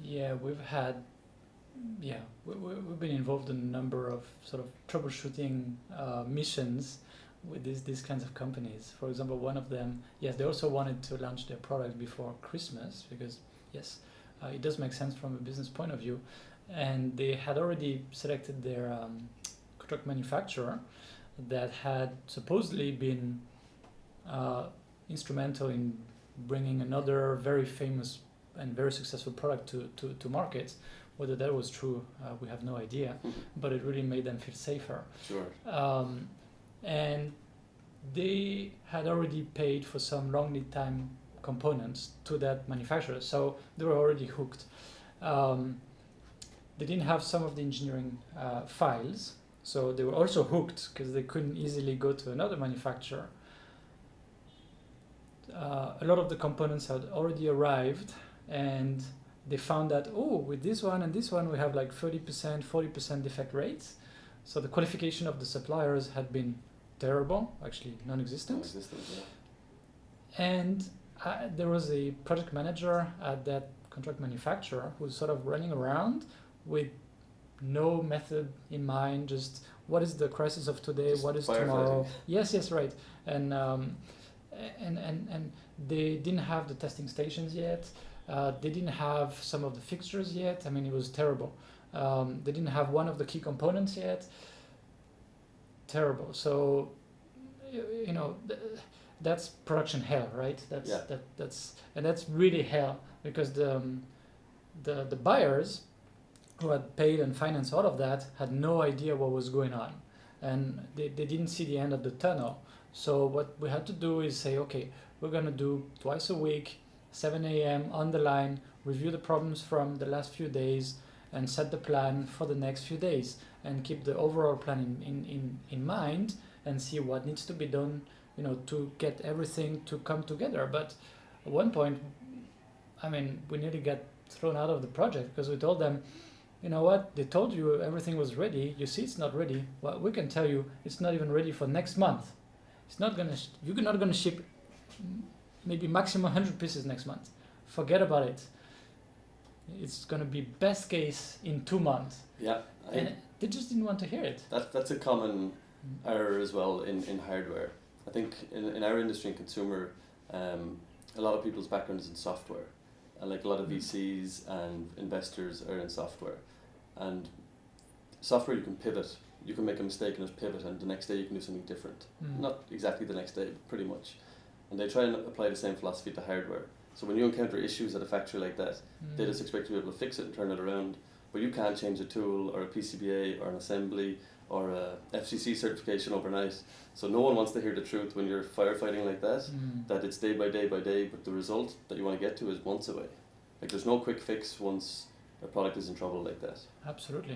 Yeah, we've been involved in a number of sort of troubleshooting missions with these kinds of companies. For example, one of them, yes, they also wanted to launch their product before Christmas because, yes, it does make sense from a business point of view. And they had already selected their contract manufacturer that had supposedly been instrumental in bringing another very famous and very successful product to market. Whether that was true, we have no idea, but it really made them feel safer. Sure. And they had already paid for some long lead time components to that manufacturer, so they were already hooked. They didn't have some of the engineering files, so they were also hooked because they couldn't easily go to another manufacturer. A lot of the components had already arrived, and they found that, with this one and this one we have like 30%, 40% defect rates. So the qualification of the suppliers had been terrible, actually non-existent. Yeah. And there was a project manager at that contract manufacturer who was sort of running around with no method in mind, just what is the crisis of today, Just what is firefighting. tomorrow. Yes, right. And they didn't have the testing stations yet. They didn't have some of the fixtures yet. I mean, it was terrible. They didn't have one of the key components yet. Terrible. So, that's production hell, right? That's really hell, because the buyers who had paid and financed all of that had no idea what was going on, and they didn't see the end of the tunnel. So what we had to do is say, okay, we're gonna do twice a week, 7 a.m. on the line, review the problems from the last few days, and set the plan for the next few days, and keep the overall plan in mind, and see what needs to be done, to get everything to come together. But at one point, I mean, we nearly got thrown out of the project because we told them, you know what, they told you everything was ready. You see, it's not ready. Well, we can tell you it's not even ready for next month. It's not gonna. You're not gonna ship maybe maximum 100 pieces next month. Forget about it. It's gonna be best case in 2 months. Yeah. And they just didn't want to hear it. That's a common error as well in hardware. I think in our industry and consumer, a lot of people's background is in software, and like a lot of VCs and investors are in software, and software you can pivot. You can make a mistake and just pivot, and the next day you can do something different. Not exactly the next day, but pretty much. And they try and apply the same philosophy to hardware. So when you encounter issues at a factory like that, they just expect you to be able to fix it and turn it around. But you can't change a tool or a PCBA or an assembly or a FCC certification overnight. So no one wants to hear the truth when you're firefighting like that, that it's day by day by day, but the result that you want to get to is months away. Like, there's no quick fix once a product is in trouble like that. Absolutely.